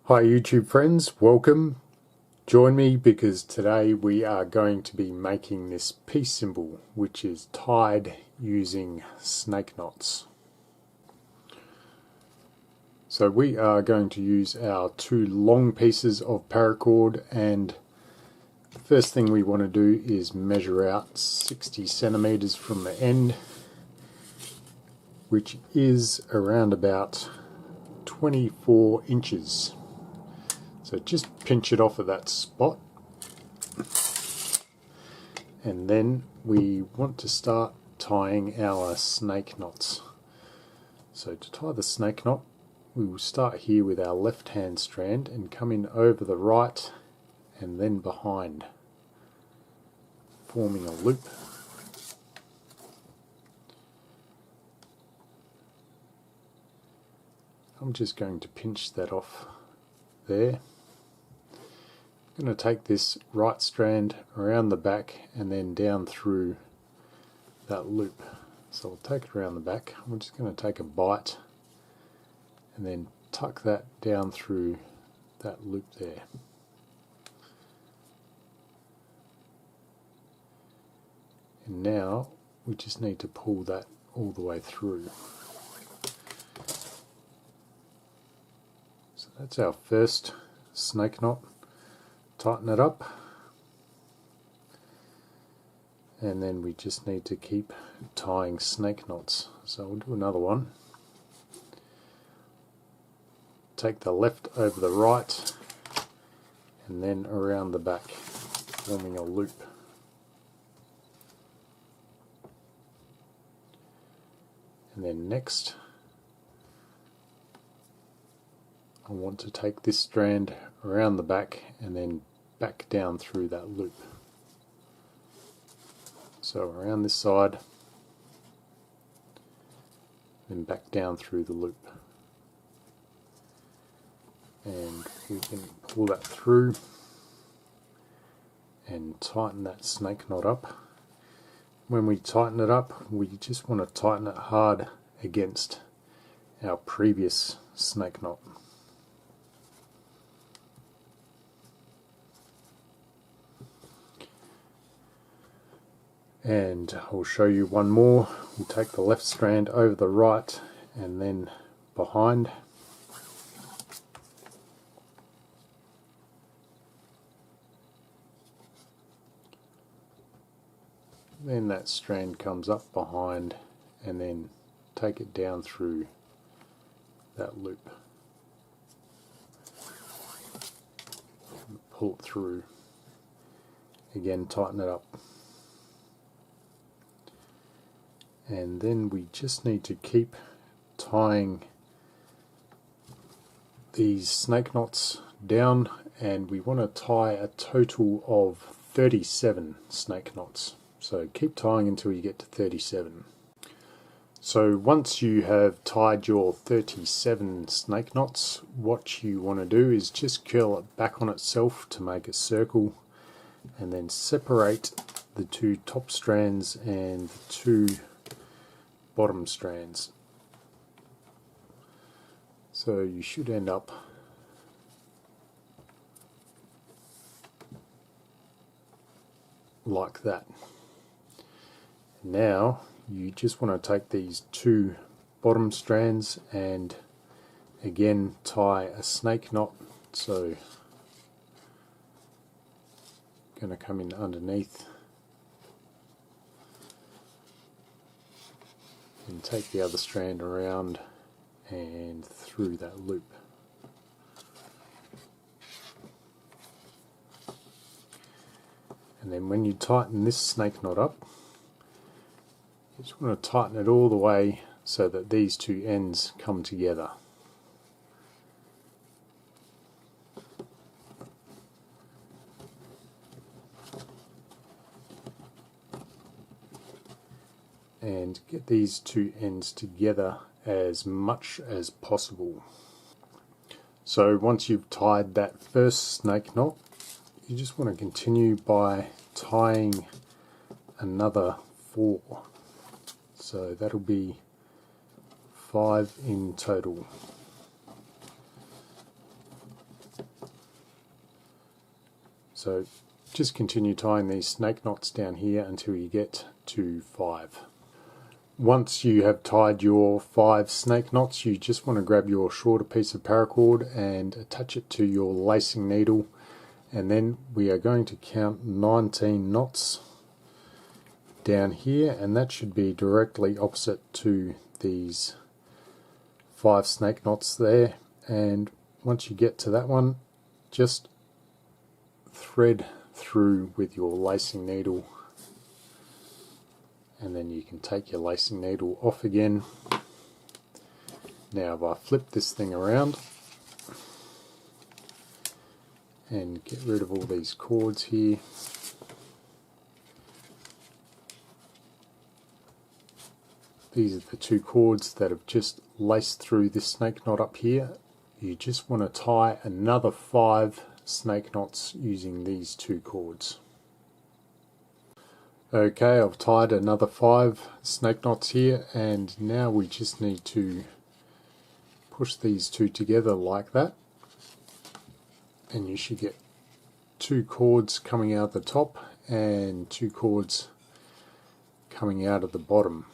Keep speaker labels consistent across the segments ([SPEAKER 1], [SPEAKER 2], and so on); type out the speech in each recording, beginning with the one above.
[SPEAKER 1] Hi YouTube friends, welcome. Join me because today we are going to be making this peace symbol which is tied using snake knots. So we are going to use our two long pieces of paracord, and the first thing we want to do is measure out 60 centimeters from the end, which is around about 24 inches. So just pinch it off at that spot, and then we want to start tying our snake knots. So to tie the snake knot, we will start here with our left hand strand and come in over the right and then behind, forming a loop. I'm just going to pinch that off there. I'm going to take this right strand around the back and then down through that loop. So I'll take it around the back. I'm just going to take a bite and then tuck that down through that loop there. And now we just need to pull that all the way through. So that's our first snake knot. Tighten it up, and then we just need to keep tying snake knots. So we'll do another one. Take the left over the right and then around the back, forming a loop. And then next I want to take this strand around the back and then back down through that loop. So around this side, then back down through the loop. And we can pull that through and tighten that snake knot up. When we tighten it up, we just want to tighten it hard against our previous snake knot. And I'll show you one more. We'll take the left strand over the right and then behind. Then that strand comes up behind and then take it down through that loop. Pull it through. Again, tighten it up. And then we just need to keep tying these snake knots down, and we want to tie a total of 37 snake knots. So keep tying until you get to 37. So once you have tied your 37 snake knots, what you want to do is just curl it back on itself to make a circle, and then separate the two top strands and the two bottom strands. So you should end up like that. Now you just want to take these two bottom strands and again tie a snake knot. So going to come in underneath and take the other strand around and through that loop. And then when you tighten this snake knot up, you just want to tighten it all the way so that these two ends come together. And get these two ends together as much as possible. So once you've tied that first snake knot, you just want to continue by tying another 4. So that'll be 5 in total. So just continue tying these snake knots down here until you get to 5. Once you have tied your 5 snake knots, you just want to grab your shorter piece of paracord and attach it to your lacing needle, and then we are going to count 19 knots down here, and that should be directly opposite to these 5 snake knots there. And once you get to that one, just thread through with your lacing needle, and then you can take your lacing needle off again. Now if I flip this thing around and get rid of all these cords here, these are the 2 cords that have just laced through this snake knot up here. You just want to tie another 5 snake knots using these 2 cords. Okay, I've tied another 5 snake knots here, and now we just need to push these 2 together like that, and you should get 2 cords coming out the top and 2 cords coming out of the bottom.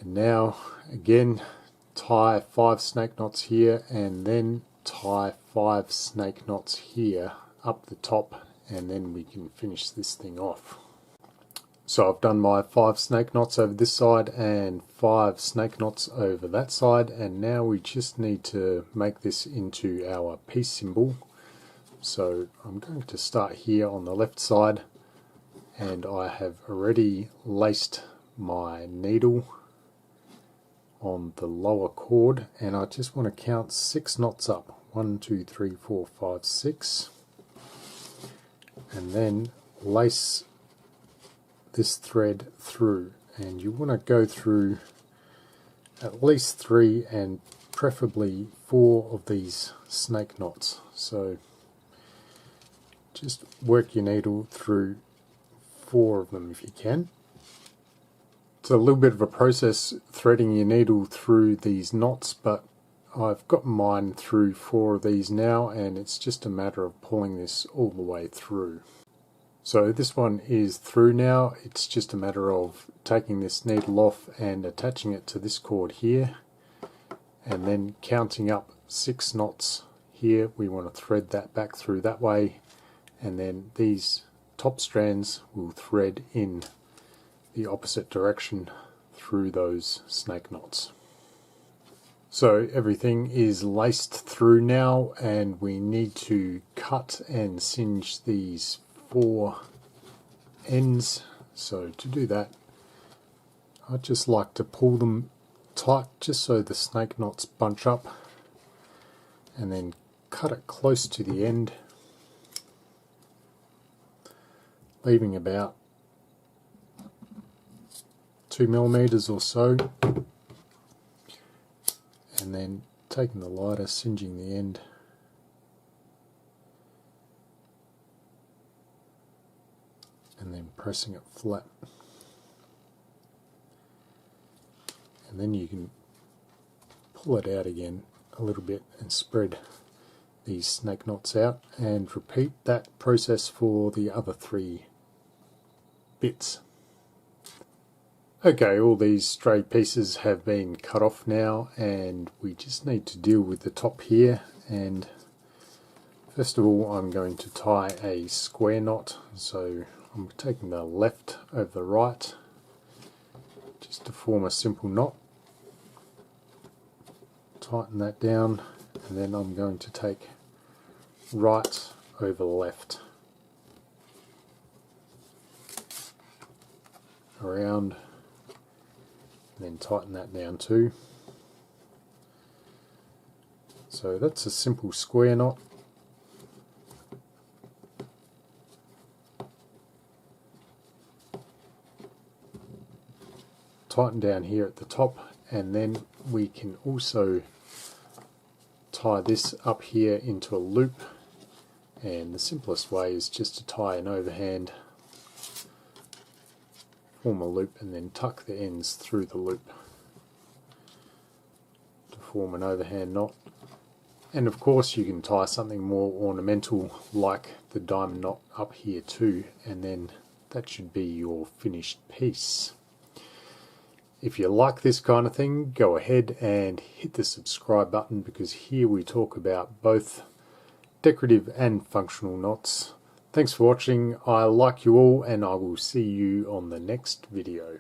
[SPEAKER 1] And now again, tie 5 snake knots here, and then tie 5 snake knots here up the top, and then we can finish this thing off. So I've done my 5 snake knots over this side and 5 snake knots over that side, and now we just need to make this into our peace symbol. So I'm going to start here on the left side, and I have already laced my needle on the lower cord, and I just want to count 6 knots up. 1, 2, 3, 4, 5, 6. And then lace this thread through, and you want to go through at least 3 and preferably 4 of these snake knots. So just work your needle through 4 of them if you can. It's a little bit of a process threading your needle through these knots, but I've got mine through 4 of these now, and it's just a matter of pulling this all the way through. So this one is through now. It's just a matter of taking this needle off and attaching it to this cord here, and then counting up 6 knots here. We want to thread that back through that way, and then these top strands will thread in the opposite direction through those snake knots. So everything is laced through now, and we need to cut and singe these 4 ends. So to do that, I just like to pull them tight just so the snake knots bunch up, and then cut it close to the end, leaving about 2 millimeters or so, and then taking the lighter, singeing the end, and then pressing it flat. And then you can pull it out again a little bit and spread these snake knots out, and repeat that process for the other 3 bits. Okay, all these stray pieces have been cut off now, and we just need to deal with the top here. And first of all, I'm going to tie a square knot. So I'm taking the left over the right just to form a simple knot. Tighten that down, and then I'm going to take right over left, around, and then tighten that down too. So that's a simple square knot. Tighten down here at the top, and then we can also tie this up here into a loop, and the simplest way is just to tie an overhand, form a loop, and then tuck the ends through the loop to form an overhand knot. And of course you can tie something more ornamental like the diamond knot up here too, and then that should be your finished piece. If you like this kind of thing, go ahead and hit the subscribe button, because here we talk about both decorative and functional knots. Thanks for watching. I like you all, and I will see you on the next video.